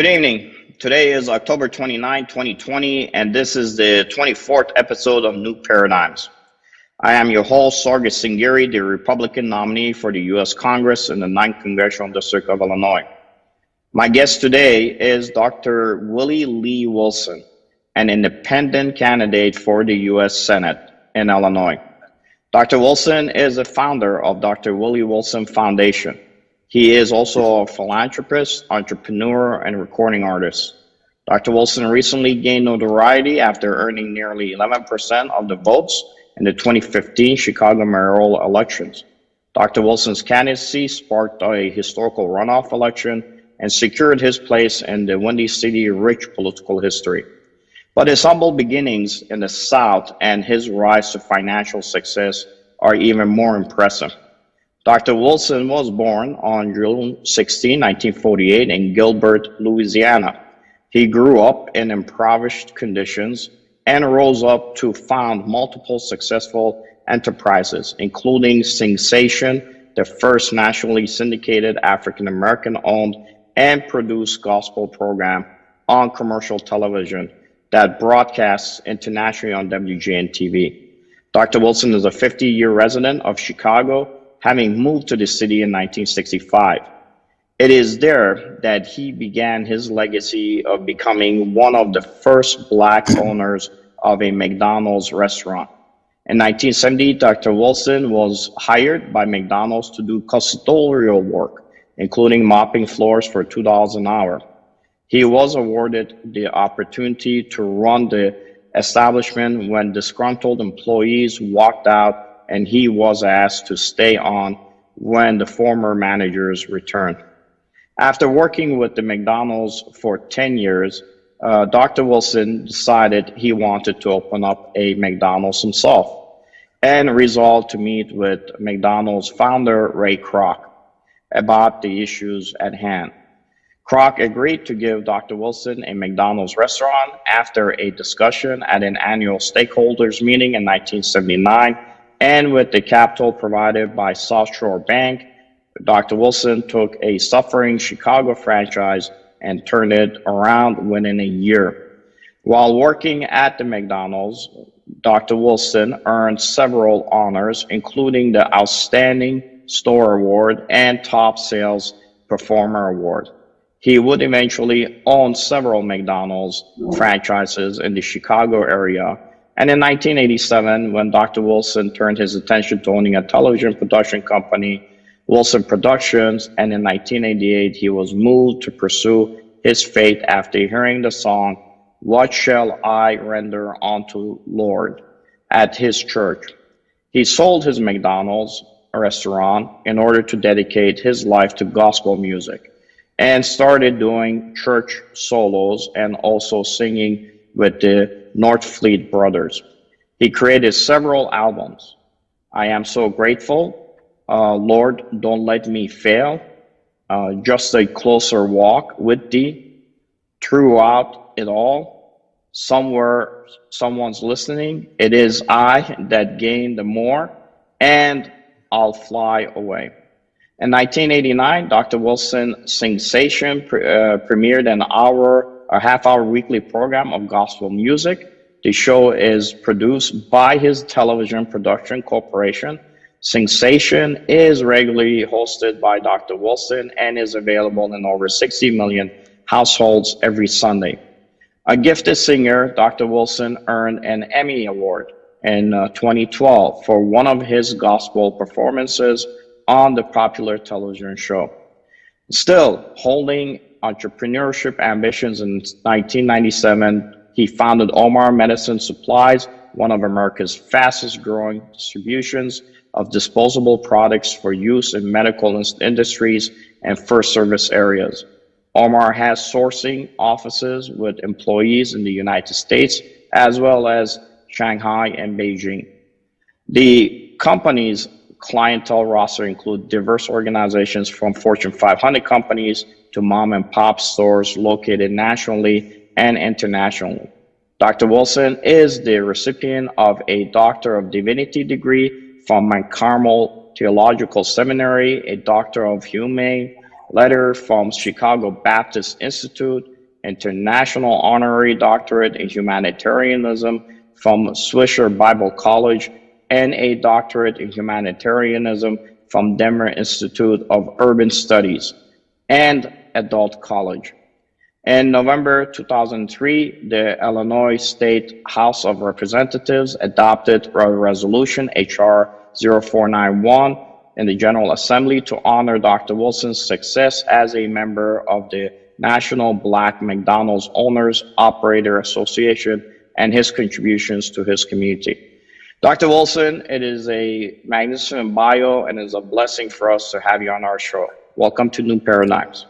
Good evening. Today is October 29, 2020, and this is the 24th episode of New Paradigms. I am your host, Sargis Sangari, the Republican nominee for the U.S. Congress in the 9th Congressional District of Illinois. My guest today is Dr. Willie Lee Wilson, an independent candidate for the U.S. Senate in Illinois. Dr. Wilson is a founder of Dr. Willie Wilson Foundation. He is also a philanthropist, entrepreneur, and recording artist. Dr. Wilson recently gained notoriety after earning nearly 11% of the votes in the 2015 Chicago mayoral elections. Dr. Wilson's candidacy sparked a historical runoff election and secured his place in the Windy City rich political history. But his humble beginnings in the South and his rise to financial success are even more impressive. Dr. Wilson was born on June 16, 1948 in Gilbert, Louisiana. He grew up in impoverished conditions and rose up to found multiple successful enterprises, including Singsation, the first nationally syndicated African-American owned and produced gospel program on commercial television that broadcasts internationally on WGN-TV. Dr. Wilson is a 50-year resident of Chicago, having moved to the city in 1965. It is there that he began his legacy of becoming one of the first Black owners of a McDonald's restaurant. In 1970, Dr. Wilson was hired by McDonald's to do custodial work, including mopping floors for $2 an hour. He was awarded the opportunity to run the establishment when disgruntled employees walked out, and he was asked to stay on when the former managers returned. After working with the McDonald's for 10 years, Dr. Wilson decided he wanted to open up a McDonald's himself and resolved to meet with McDonald's founder Ray Kroc about the issues at hand. Kroc agreed to give Dr. Wilson a McDonald's restaurant after a discussion at an annual stakeholders meeting in 1979. And with the capital provided by South Shore Bank, Dr. Wilson took a suffering Chicago franchise and turned it around within a year. While working at the McDonald's, Dr. Wilson earned several honors, including the Outstanding Store Award and Top Sales Performer Award. He would eventually own several McDonald's franchises in the Chicago area. And in 1987, when Dr. Wilson turned his attention to owning a television production company, Wilson Productions, and in 1988, he was moved to pursue his fate after hearing the song, "What Shall I Render Unto Lord?" at his church. He sold his McDonald's restaurant in order to dedicate his life to gospel music and started doing church solos and also singing with the Northfleet Brothers. He created several albums. I Am So Grateful, Lord, Don't Let Me Fail, Just a Closer Walk with Thee, Throughout It All, Somewhere Someone's Listening, It Is I That Gain the More, and I'll Fly Away. In 1989, Dr. Wilson Singsation premiered a half-hour weekly program of gospel music. The show is produced by his television production corporation. Singsation is regularly hosted by Dr. Wilson and is available in over 60 million households every Sunday. A gifted singer, Dr. Wilson earned an Emmy Award in 2012 for one of his gospel performances on the popular television show. Still holding entrepreneurship ambitions, in 1997, he founded Omar Medicine Supplies, one of America's fastest growing distributions of disposable products for use in medical industries and first service areas. Omar has sourcing offices with employees in the United States, as well as Shanghai and Beijing. The company's clientele roster include diverse organizations from Fortune 500 companies to mom and pop stores located nationally and internationally. Dr. Wilson is the recipient of a Doctor of Divinity degree from Mount Carmel Theological Seminary, a Doctor of Humane letter from Chicago Baptist Institute, International Honorary Doctorate in Humanitarianism from Swisher Bible College, and a Doctorate in Humanitarianism from Denver Institute of Urban Studies, and Adult College. In November 2003, the Illinois State House of Representatives adopted a resolution, HR 0491, in the General Assembly to honor Dr. Wilson's success as a member of the National Black McDonald's Owners Operator Association and his contributions to his community. Dr. Wilson, it is a magnificent bio and it is a blessing for us to have you on our show. Welcome to New Paradigms.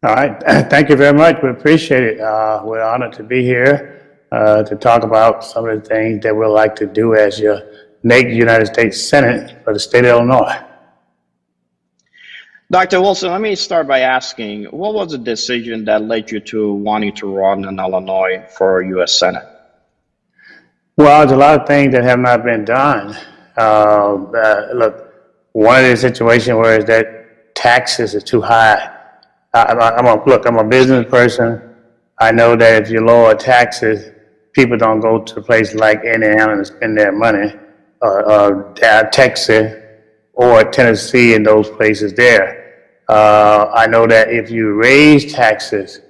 All right, thank you very much. We appreciate it. We're honored to be here to talk about some of the things that we'd like to do as your next United States Senate for the state of Illinois. Dr. Wilson, let me start by asking, what was the decision that led you to wanting to run in Illinois for U.S. Senate? Well, there's a lot of things that have not been done. Look, one of the situations where is that taxes are too high. I'm a business person. I know that if you lower taxes, people don't go to a place like Indiana and spend their money, or Texas or Tennessee and those places there. I know that if you raise taxes,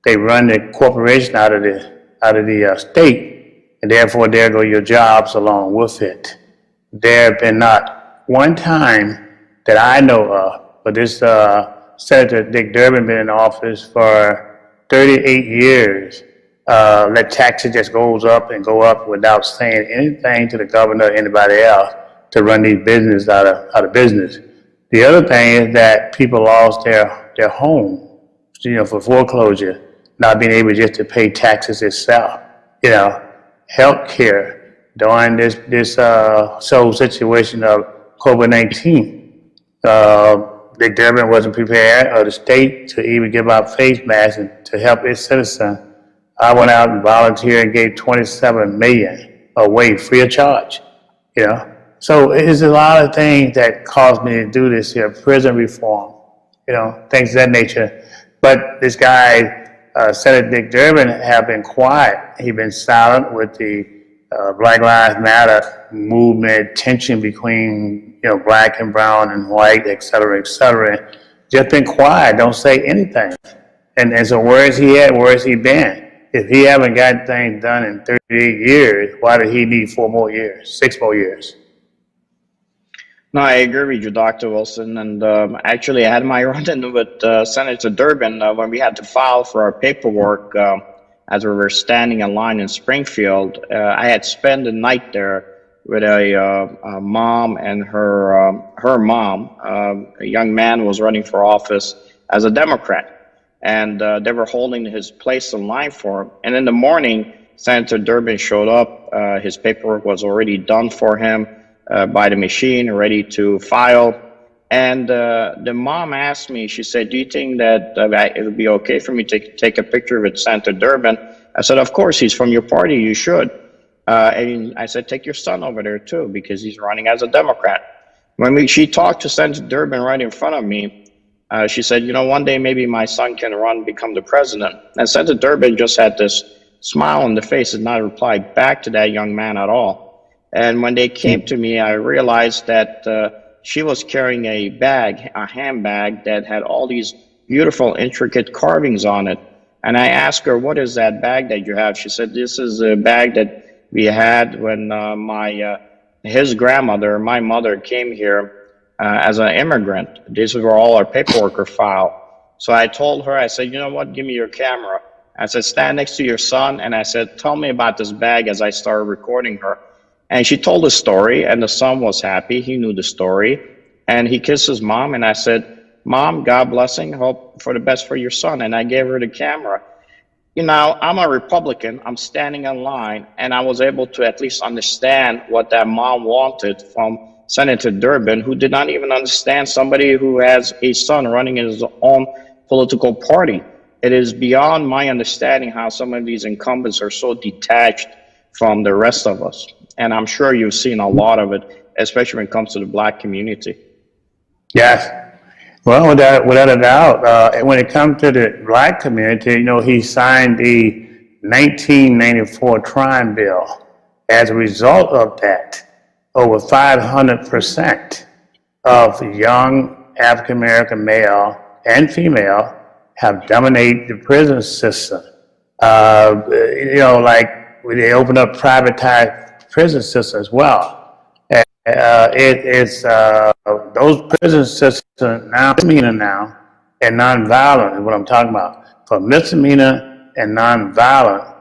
they run the corporation out of the state, and therefore there go your jobs along with it. There have been not one time that I know of, but this Senator Dick Durbin been in office for 38 years. Let taxes just goes up and go up without saying anything to the governor or anybody else to run these businesses out of business. The other thing is that people lost their home, for foreclosure, not being able just to pay taxes itself. Health care during this whole situation of COVID-19. Dick Durbin wasn't prepared, or the state, to even give out face masks and to help its citizens. I went out and volunteered and gave $27 million away free of charge. So it's a lot of things that caused me to do this here. Prison reform, things of that nature. But this guy, Senator Dick Durbin, have been quiet. He's been silent with the Black Lives Matter movement, tension between black and brown and white, et cetera, et cetera. Just been quiet, don't say anything. And so where is he at? Where has he been? If he haven't got things done in 38 years, why did he need 4 more years, 6 more years? No, I agree with you, Dr. Wilson. And actually, I had my run-in with Senator Durbin when we had to file for our paperwork as we were standing in line in Springfield. I had spent the night there with a mom and her mom. A young man was running for office as a Democrat. And they were holding his place in line for him. And in the morning, Senator Durbin showed up. His paperwork was already done for him by the machine, ready to file. And the mom asked me, she said, do you think that it would be okay for me to take a picture with Senator Durbin? I said, of course, he's from your party, you should. And I said, take your son over there too, because he's running as a Democrat. When she talked to Senator Durbin right in front of me, she said, one day maybe my son can become the president. And Senator Durbin just had this smile on the face and not reply back to that young man at all. And when they came to me, I realized that she was carrying a handbag that had all these beautiful, intricate carvings on it. And I asked her, what is that bag that you have? She said, this is a bag that we had when his grandmother, my mother, came here as an immigrant. This is where all our paperwork are filed. So I told her, I said, you know what, give me your camera. I said, stand next to your son. And I said, tell me about this bag, as I started recording her. And she told the story, and the son was happy. He knew the story. And he kissed his mom. And I said, Mom, God blessing, hope for the best for your son. And I gave her the camera. I'm a Republican. I'm standing in line. And I was able to at least understand what that mom wanted from Senator Durbin, who did not even understand somebody who has a son running in his own political party. It is beyond my understanding how some of these incumbents are so detached from the rest of us. And I'm sure you've seen a lot of it, especially when it comes to the Black community. Yes. Well, without a doubt, when it comes to the black community, he signed the 1994 crime bill. As a result of that, over 500% of young African American male and female have dominated the prison system. Like they opened up privatized prison system as well. Those prison systems now, misdemeanor now, and nonviolent is what I'm talking about. For misdemeanor and nonviolent,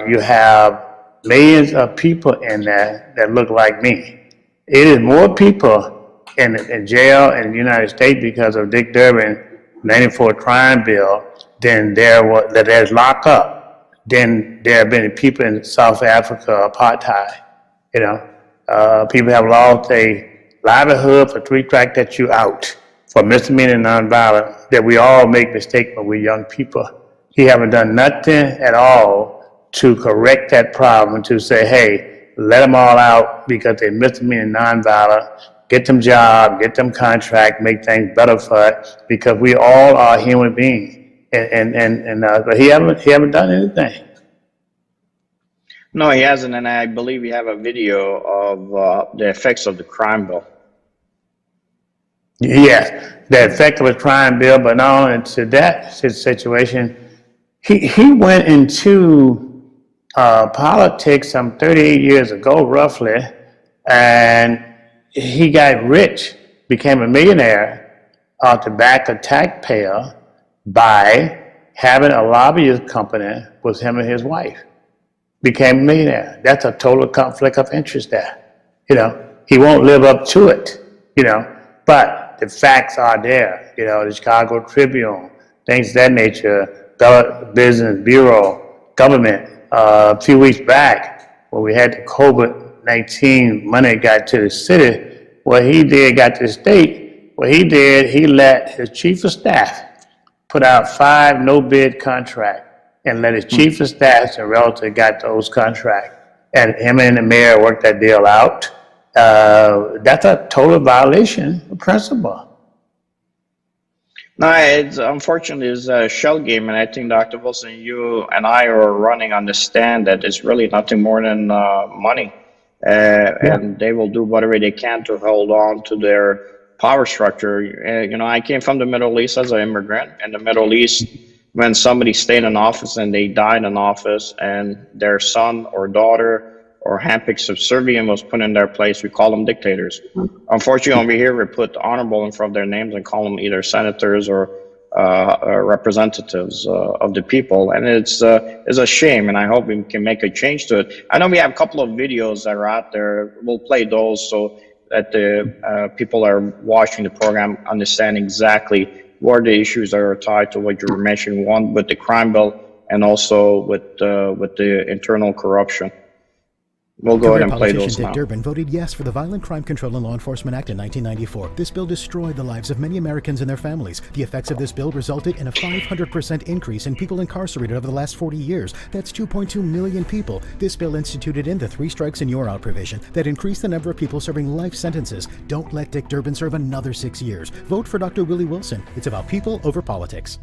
you have millions of people in there that look like me. It is more people in jail in the United States because of Dick Durbin 94 crime bill than there's locked up than there have been people in South Africa apartheid. People have lost a livelihood for three crack that you out for misdemeanor and nonviolent, that we all make mistakes when we're young people. He haven't done nothing at all to correct that problem, to say, hey, let them all out because they misdemeanor and nonviolent, get them job, get them contract, make things better for it, because we all are human beings. But he haven't done anything. No, he hasn't, and I believe we have a video of the effects of the crime bill. Yes, the effect of the crime bill, but not only to that situation, he went into politics some 38 years ago, roughly, and he got rich, became a millionaire off the back of taxpayer by having a lobbyist company with him and his wife. Became a millionaire. That's a total conflict of interest there. He won't live up to it, but the facts are there. The Chicago Tribune, things of that nature, Business Bureau, government. A few weeks back, when we had the COVID-19 money got to the city, got to the state, he let his chief of staff put out 5 no-bid contracts and let his chief of staff and relative got those contracts. And him and the mayor worked that deal out. That's a total violation of principle. No, it's unfortunately it's a shell game, and I think Dr. Wilson, you and I are running on the stand that it's really nothing more than money, and they will do whatever they can to hold on to their power structure. I came from the Middle East as an immigrant. In the Middle East, when somebody stayed in office and they died in office, and their son or daughter or handpicked subservient was put in their place, we call them dictators. Unfortunately, over here, we put honorable in front of their names and call them either senators or representatives of the people. And it's a shame, and I hope we can make a change to it. I know we have a couple of videos that are out there. We'll play those so that the people are watching the program understand exactly what the issues that are tied to what you were mentioning, one with the crime bill and also with the internal corruption. We'll go ahead and play those now. Dick Durbin voted yes for the Violent Crime Control and Law Enforcement Act in 1994. This bill destroyed the lives of many Americans and their families. The effects of this bill resulted in a 500% increase in people incarcerated over the last 40 years. That's 2.2 million people. This bill instituted in the 3 strikes and you're out provision that increased the number of people serving life sentences. Don't let Dick Durbin serve another 6 years. Vote for Dr. Willie Wilson. It's about people over politics.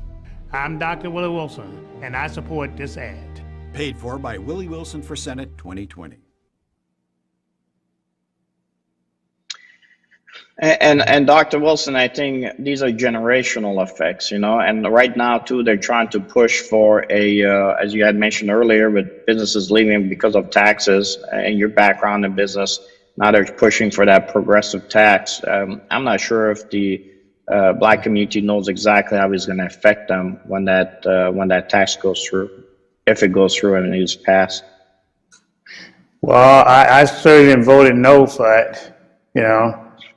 I'm Dr. Willie Wilson, and I support this ad. Paid for by Willie Wilson for Senate 2020. And Dr. Wilson, I think these are generational effects, and right now too, they're trying to push for as you had mentioned earlier, with businesses leaving because of taxes and your background in business, now they're pushing for that progressive tax. I'm not sure if the Black community knows exactly how it's going to affect them when that tax goes through, if it goes through and is passed. Well, I certainly voted no for it,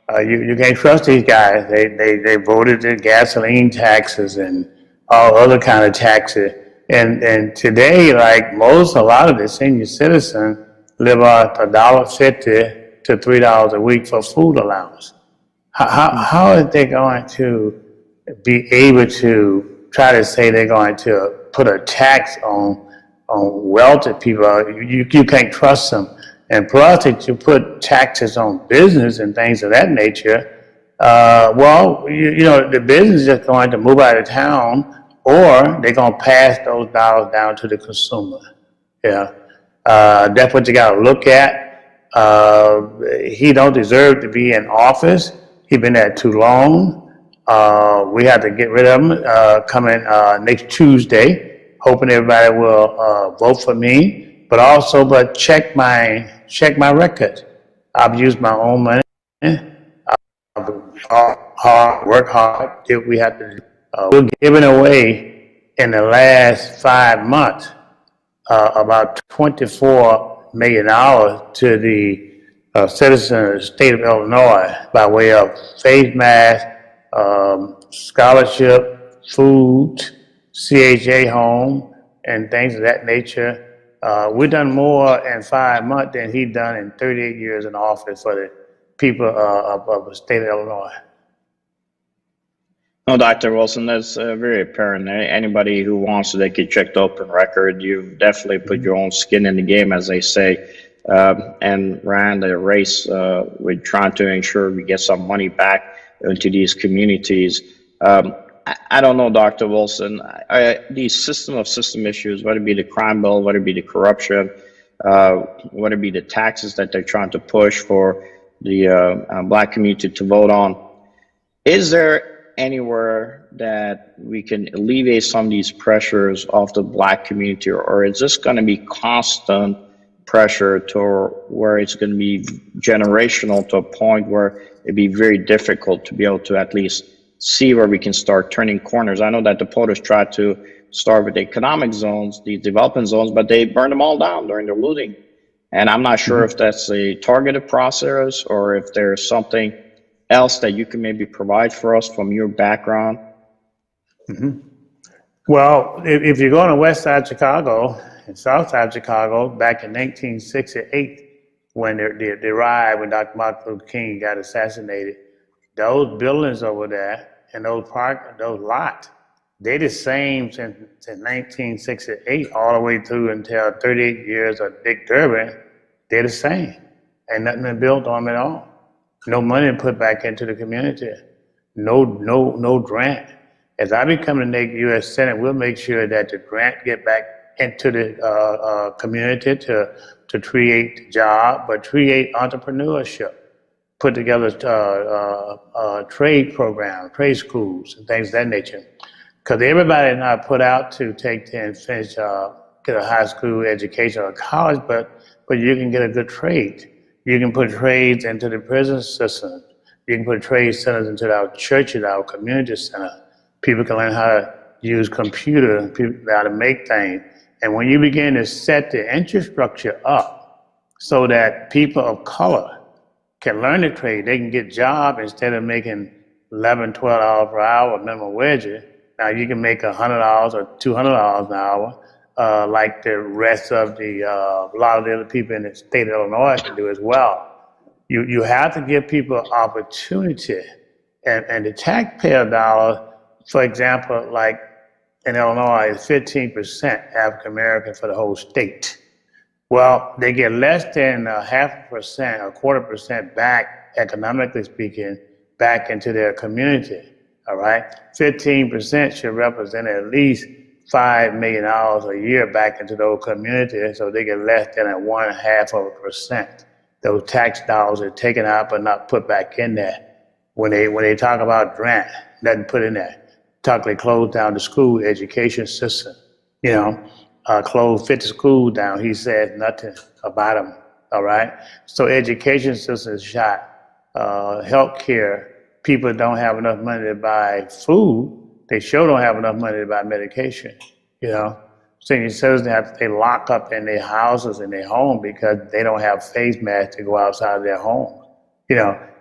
You can't trust these guys. They voted the gasoline taxes and all other kind of taxes. And today, like a lot of the senior citizens live off $1.50 to $3 a week for food allowance. How are they going to be able to try to say they're going to put a tax on wealthy people? You can't trust them. And plus, if you put taxes on business and things of that nature, Well, you know, the business is just going to move out of town, or they're going to pass those dollars down to the consumer. Yeah, that's what you got to look at. He don't deserve to be in office. He been there too long. We have to get rid of him coming next Tuesday. Hoping everybody will vote for me, but check my record. I've used my own money. Work hard. If we have to, we're giving away in the last 5 months about $24 million to the citizens of the state of Illinois by way of face mask, scholarship, food, CHA home, and things of that nature. We've done more in 5 months than he's done in 38 years in office for the people of the state of Illinois. No, Dr. Wilson, that's very apparent. Anybody who wants to, they can check the open record. You've definitely put your own skin in the game, as they say, and ran the race with trying to ensure we get some money back into these communities. I don't know, Dr. Wilson, these system issues, whether it be the crime bill, whether it be the corruption, whether it be the taxes that they're trying to push for the Black community to vote on, is there anywhere that we can alleviate some of these pressures of the Black community, or is this going to be constant pressure to where it's going to be generational to a point where it'd be very difficult to be able to at least see where we can start turning corners? I know that the POTUS tried to start with the economic zones, the development zones, but they burned them all down during the looting. And I'm not sure if that's a targeted process or if there's something else that you can maybe provide for us from your background. Well, if you go on the west side of Chicago and south side of Chicago, back in 1968, when the riot, when Dr. Martin Luther King got assassinated, those buildings over there and those lots, they the same since 1968 all the way through until 38 years of Dick Durbin. They're the same. Ain't nothing been built on them at all. No money put back into the community. No grant. As I become the next U.S. Senate, we'll make sure that the grant get back into the community to create jobs, but create entrepreneurship. Put together trade programs, trade schools, and things of that nature. Because everybody not put out to take and finish, get a high school education or college, but you can get a good trade. You can put trades into the prison system. You can put trade centers into our churches, our community center. People can learn how to use computers, how to make things. And when you begin to set the infrastructure up so that people of color can learn the trade, they can get jobs instead of making $11, $12 per hour minimum wage. Now you can make $100 or $200 an hour. Like the rest of a lot of the other people in the state of Illinois can do as well. You have to give people opportunity, and the taxpayer dollar, for example, like in Illinois, is 15% African American for the whole state. Well, they get less than 0.5%, or 1/4% back, economically speaking, back into their community. All right, 15% should represent at least $5 million a year back into those communities, so they get less than 1/2%. Those tax dollars are taken out but not put back in there. When they talk about grant, nothing put in there. They closed down the school education system. Closed 50 schools down. He said nothing about them. All right. So education system is shot. Healthcare. People don't have enough money to buy food. They sure don't have enough money to buy medication, Senior citizens they lock up in their houses and their home because they don't have face masks to go outside of their home.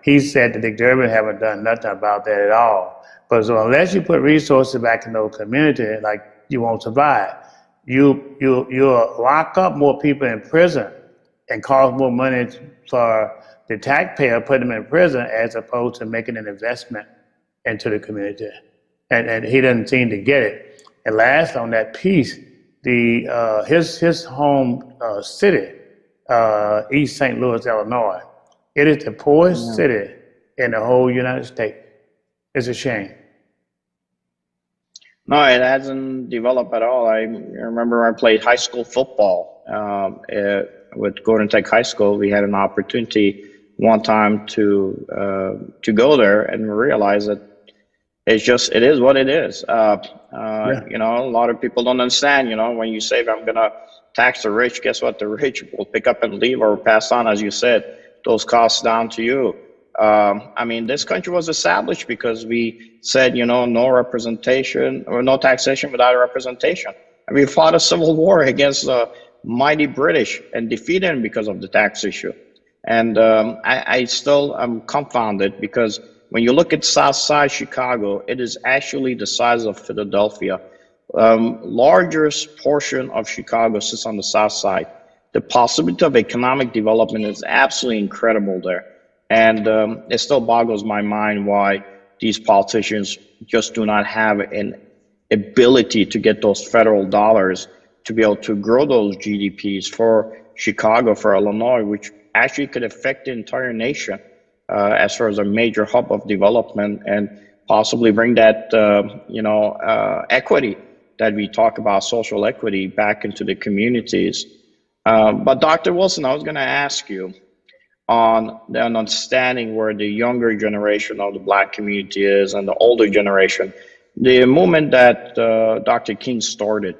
He said that Dick Durbin haven't done nothing about that at all. But so unless you put resources back in those communities, like, you won't survive. You'll lock up more people in prison and cost more money for the taxpayer, put them in prison, as opposed to making an investment into the community. And he doesn't seem to get it. And last on that piece, his home city, East St. Louis, Illinois, it is the poorest city in the whole United States. It's a shame. No, it hasn't developed at all. I remember I played high school football with Golden Tech High School. We had an opportunity one time to go there and realize that it is what it is. You know, a lot of people don't understand, you know, when you say I'm going to tax the rich, guess what? The rich will pick up and leave or pass on, as you said, those costs down to you. I mean, this country was established because we said, you know, no representation or no taxation without representation. And we fought a civil war against the mighty British and defeated them because of the tax issue. And I still am confounded because when you look at South Side Chicago, it is actually the size of Philadelphia. Largest portion of Chicago sits on the South Side. The possibility of economic development is absolutely incredible there. And it still boggles my mind why these politicians just do not have an ability to get those federal dollars to be able to grow those GDPs for Chicago, for Illinois, which actually could affect the entire nation as far as a major hub of development and possibly bring that, equity that we talk about, social equity, back into the communities. But Dr. Wilson, I was going to ask you on the understanding where the younger generation of the Black community is and the older generation. The movement that Dr. King started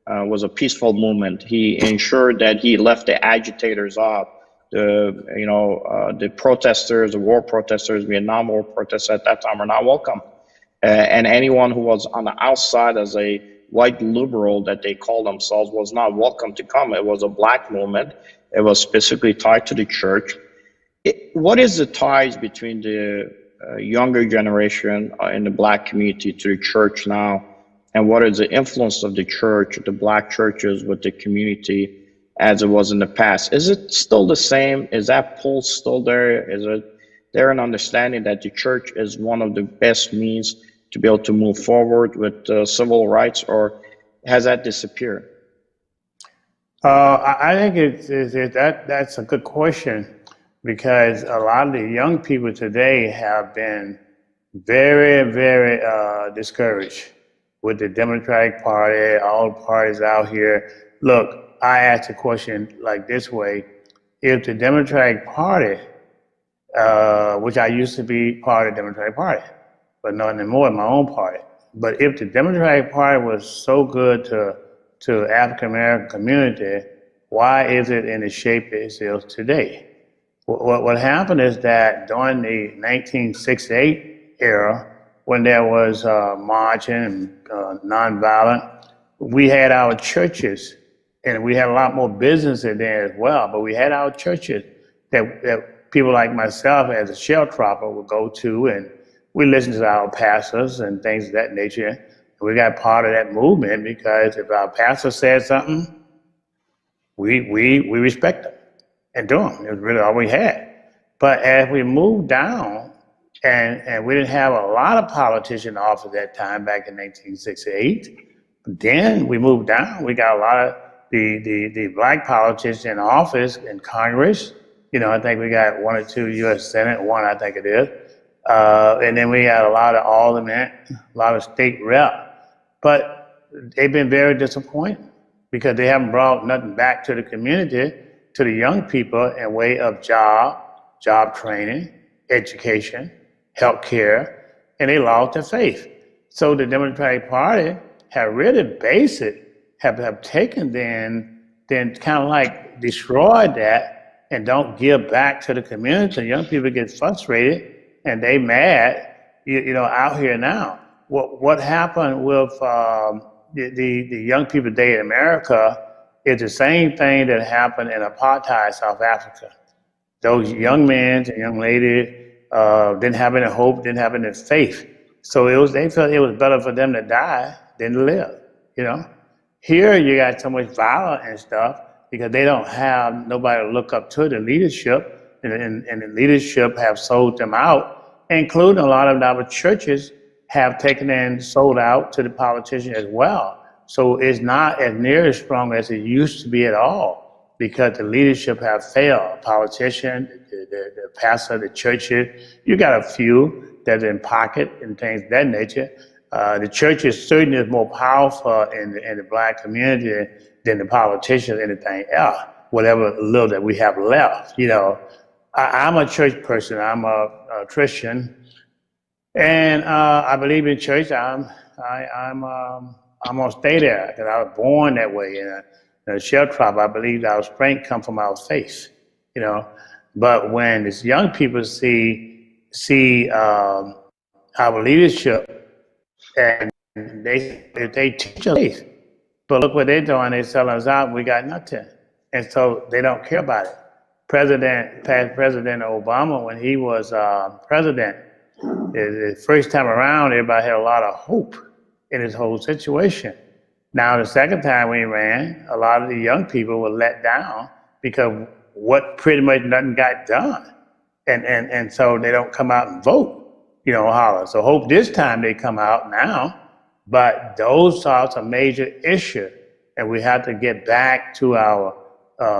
was a peaceful movement. He ensured that he left the agitators out, the protesters, the war protesters, Vietnam War protesters at that time were not welcome. And anyone who was on the outside as a white liberal that they called themselves was not welcome to come. It was a Black movement. It was specifically tied to the church. What is the ties between the younger generation in the Black community to the church now? And what is the influence of the church, the Black churches with the community as it was in the past? Is it still the same? Is that pull still there? Is there an understanding that the church is one of the best means to be able to move forward with civil rights, or has that disappeared? I think that's a good question, because a lot of the young people today have been very, very discouraged with the Democratic Party, all the parties out here. Look, I asked a question like this way: if the Democratic Party, which I used to be part of the Democratic Party, but not anymore in my own party, but if the Democratic Party was so good to African American community, why is it in the shape it is today? What happened is that during the 1968 era, when there was marching and nonviolent, we had our churches, and we had a lot more business in there as well, but we had our churches that people like myself as a sharecropper would go to, and we listened to our pastors and things of that nature. And we got part of that movement because if our pastor said something, we respect them and do them. It was really all we had. But as we moved down, and we didn't have a lot of politicians in office at that time back in 1968, then we moved down. We got a lot of the Black politicians in office in Congress. You know, I think we got 1 or 2 U.S. Senate, 1 I think it is. And then we got a lot of aldermen, a lot of state rep. But they've been very disappointed because they haven't brought nothing back to the community, to the young people in way of job training, education, health care, and they lost their faith. So the Democratic Party have really based it, have taken then kind of like destroyed that and don't give back to the community. Young people get frustrated and they mad, out here now. What happened with the young people today in America is the same thing that happened in apartheid South Africa. Those young men and young ladies didn't have any hope, didn't have any faith. So they felt it was better for them to die than to live, Here you got so much violence and stuff because they don't have nobody to look up to, the leadership, and the leadership have sold them out, including a lot of our churches have taken and sold out to the politicians as well. So it's not as near as strong as it used to be at all. because the leadership have failed. Politicians, the pastor, the churches, you got a few that are in pocket and things of that nature. The church is certainly is more powerful in the black community than the politicians, anything else, whatever little that we have left. You know, I'm a church person. I'm a Christian, and I believe in church. I'm gonna stay there because I was born that way. In a sharecropper, I believe our strength comes from our faith. You know, but when these young people see our leadership, and they teach us faith, but look what they're doing. They're selling us out. We got nothing, and so they don't care about it. President Obama, when he was president, the first time around, everybody had a lot of hope in this whole situation. Now, the second time we ran, a lot of the young people were let down because what pretty much nothing got done, and so they don't come out and vote. You know, holler. So hope this time they come out now, but those are some major issues, and we have to get back to our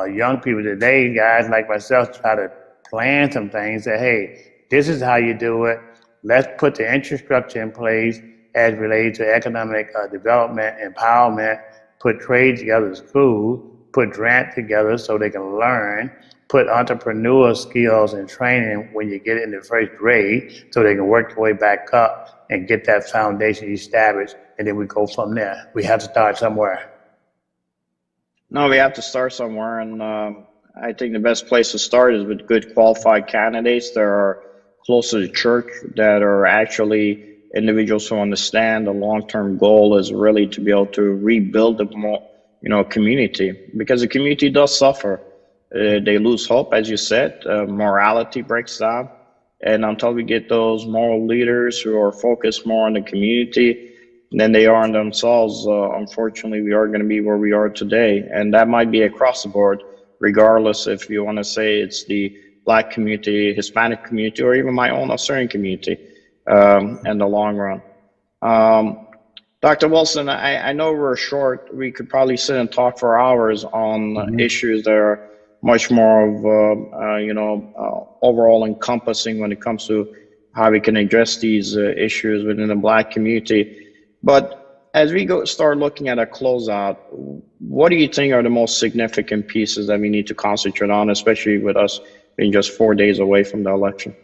young people today. Guys like myself try to plan some things. Say, hey, this is how you do it. Let's put the infrastructure in place as related to economic development, empowerment. Put trade together in school. Put grant together so they can learn. Put entrepreneur skills and training when you get into first grade so they can work their way back up and get that foundation established, and then we go from there. We have to start somewhere. No, we have to start somewhere, and I think the best place to start is with good qualified candidates that are close to the church, that are actually individuals who understand the long-term goal is really to be able to rebuild the community, because the community does suffer. They lose hope, as you said. Morality breaks down. And until we get those moral leaders who are focused more on the community than they are on themselves, unfortunately, we are going to be where we are today. And that might be across the board, regardless if you want to say it's the Black community, Hispanic community, or even my own Australian community in the long run. Dr. Wilson, I know we're short. We could probably sit and talk for hours on issues that are much more of, overall encompassing when it comes to how we can address these issues within the Black community. But as we start looking at a closeout, what do you think are the most significant pieces that we need to concentrate on, especially with us being just 4 days away from the election?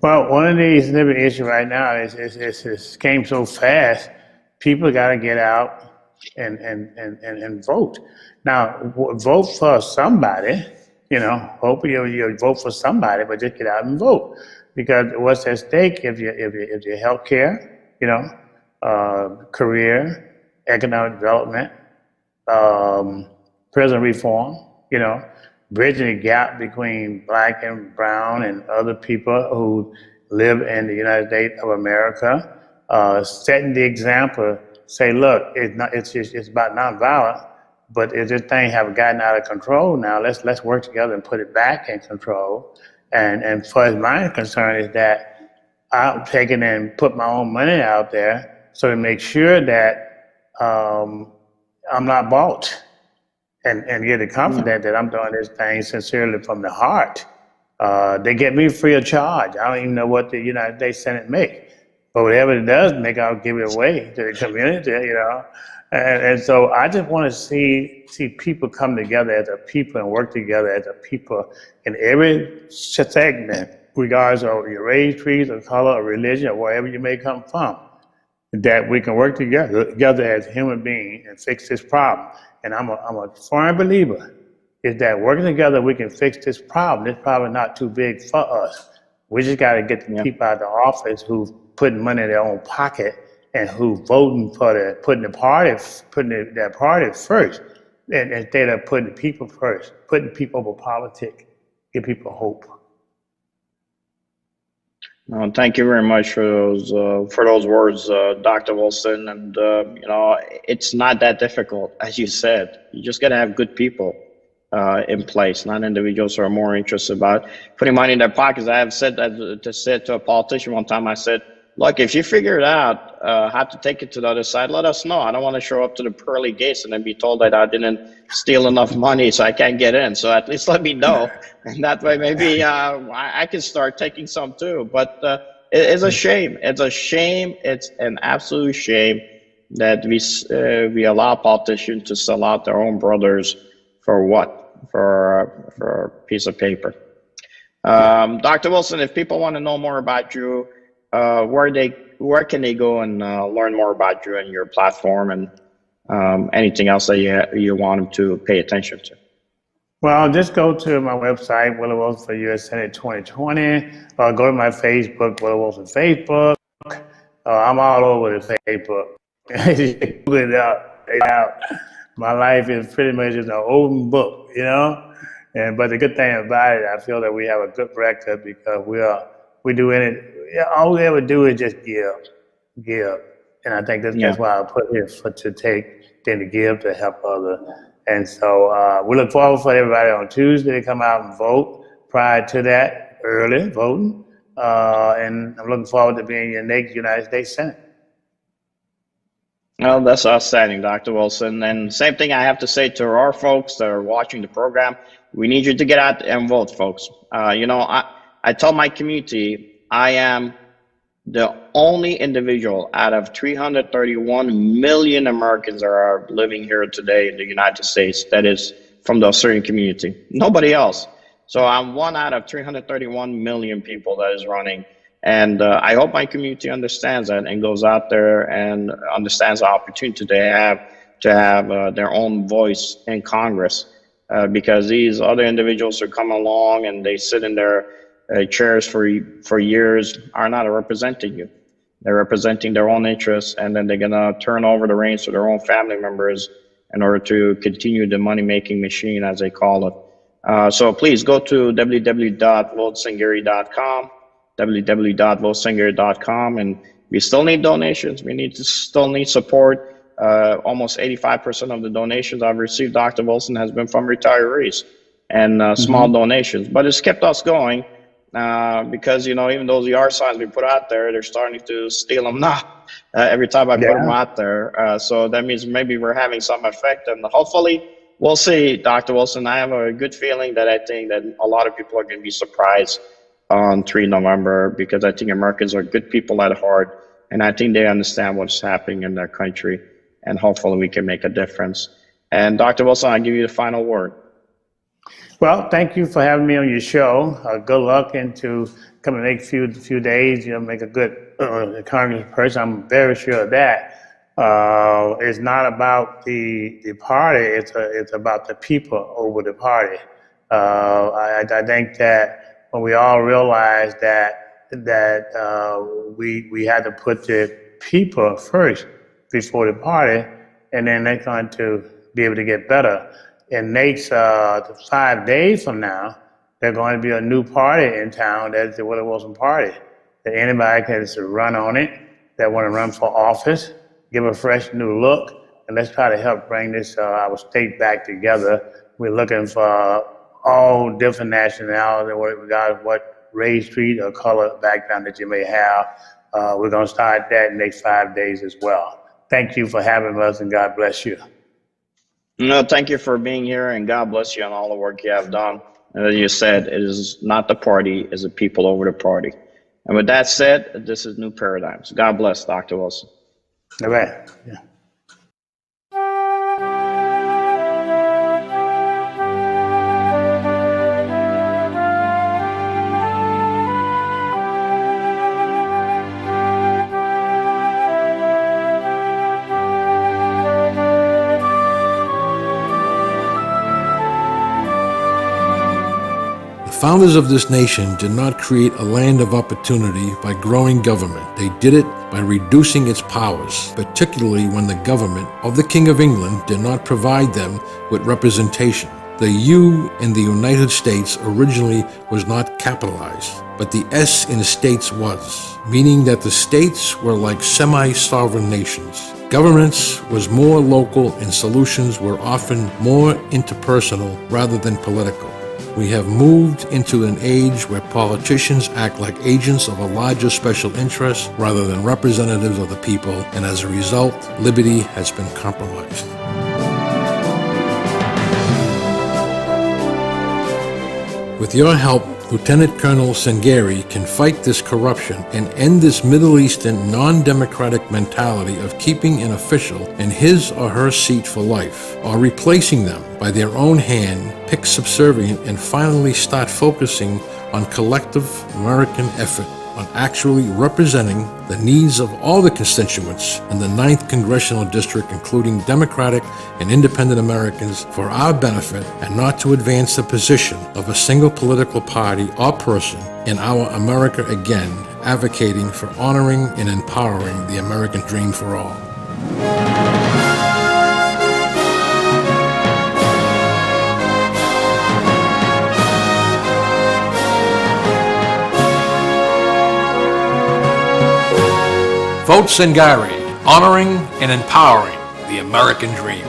Well, one of the significant issues right now is it came so fast. People got to get out and vote. Now, vote for somebody, hopefully you vote for somebody, but just get out and vote. Because what's at stake if your health care, career, economic development, prison reform, bridging the gap between Black and brown and other people who live in the United States of America, setting the example, say, look, it's about nonviolence. But if this thing have gotten out of control now, let's work together and put it back in control. And as far as my concern is that I'm taking and put my own money out there so to make sure that I'm not bought, and get the confidence that I'm doing this thing sincerely from the heart. They get me free of charge. I don't even know what the United States Senate make, but whatever it does make, I'll give it away to the community, And so I just want to see people come together as a people and work together as a people in every segment, regardless of your race, creed, or color, or religion, or wherever you may come from, that we can work together as human beings and fix this problem. And I'm a firm believer is that working together we can fix this problem. This problem is not too big for us. We just got to get the people out of the office who's putting money in their own pocket and who voting for putting their party first, and instead of putting the people first, putting people over politics, give people hope. Thank you very much for those words, Dr. Wilson. And it's not that difficult, as you said. You just got to have good people in place, not individuals who are more interested about putting money in their pockets. I have said to a politician one time. I said, look, if you figure it out, how to take it to the other side, let us know. I don't want to show up to the pearly gates and then be told that I didn't steal enough money so I can't get in. So at least let me know. And that way maybe I can start taking some too. But it's a shame. It's a shame. It's an absolute shame that we allow politicians to sell out their own brothers for what? For a piece of paper. Dr. Wilson, if people want to know more about you, where can they go and learn more about you and your platform and anything else that you want them to pay attention to? Well, just go to my website, Willie Wilson for U.S. Senate 2020, or go to my Facebook, Willie Wilson Facebook. I'm all over the Facebook. Google it out. My life is pretty much just an open book, you know? But the good thing about it, I feel that we have a good record because we do anything. All we ever do is just give. And I think that's why I put here to take, then to give, to help others. And so we look forward for everybody on Tuesday to come out and vote. Prior to that, early voting. And I'm looking forward to being your next United States Senate. Well, that's outstanding, Dr. Wilson. And same thing I have to say to our folks that are watching the program. We need you to get out and vote, folks. I tell my community, I am the only individual out of 331 million Americans that are living here today in the United States that is from the Syrian community. Nobody else. So I'm one out of 331 million people that is running. And I hope my community understands that and goes out there and understands the opportunity they have to have their own voice in Congress. Because these other individuals who come along and they sit in their chairs for years are not representing you. They're representing their own interests, and then they're gonna turn over the reins to their own family members in order to continue the money-making machine, as they call it. So please go to www.votesangari.com, www.votesangari.com, and we still need donations. We still need support. Almost 85% of the donations I've received, Dr. Wilson, has been from retirees and small donations. But it's kept us going because, even those yard signs we put out there, they're starting to steal them now every time I put them out there. So that means maybe we're having some effect. And hopefully, we'll see, Dr. Wilson. I have a good feeling that I think that a lot of people are going to be surprised on 3 November because I think Americans are good people at heart. And I think they understand what's happening in their country. And hopefully we can make a difference. And Dr. Wilson, I'll give you the final word. Well, thank you for having me on your show. Good luck into coming the next few days. You'll make a good Congress person. I'm very sure of that. It's not about the party. It's about the people over the party. I think that when we all realize that we had to put the people first before the party, and then they're going to be able to get better. In next 5 days from now, there's going to be a new party in town. That's the Willie Wilson Party. That anybody can just run on it, that want to run for office, give a fresh new look, and let's try to help bring this our state back together. We're looking for all different nationalities, regardless of what race, creed, or color background that you may have. We're going to start that in the next 5 days as well. Thank you for having us, and God bless you. No, thank you for being here, and God bless you on all the work you have done. And as you said, it is not the party, it's the people over the party. And with that said, this is New Paradigms. God bless, Dr. Wilson. All right. Yeah. The founders of this nation did not create a land of opportunity by growing government. They did it by reducing its powers, particularly when the government of the King of England did not provide them with representation. The U in the United States originally was not capitalized, but the S in states was, meaning that the states were like semi-sovereign nations. Governance was more local and solutions were often more interpersonal rather than political. We have moved into an age where politicians act like agents of a larger special interest rather than representatives of the people, and as a result, liberty has been compromised. With your help, Lieutenant Colonel Sangari can fight this corruption and end this Middle Eastern non-democratic mentality of keeping an official in his or her seat for life, or replacing them by their own hand, pick subservient, and finally start focusing on collective American effort on actually representing the needs of all the constituents in the 9th Congressional District, including Democratic and Independent Americans, for our benefit, and not to advance the position of a single political party or person in our America again, advocating for honoring and empowering the American dream for all. Vote Sangari, honoring and empowering the American dream.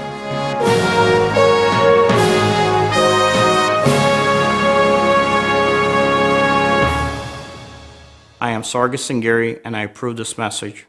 I am Sargis Sangari, and I approve this message.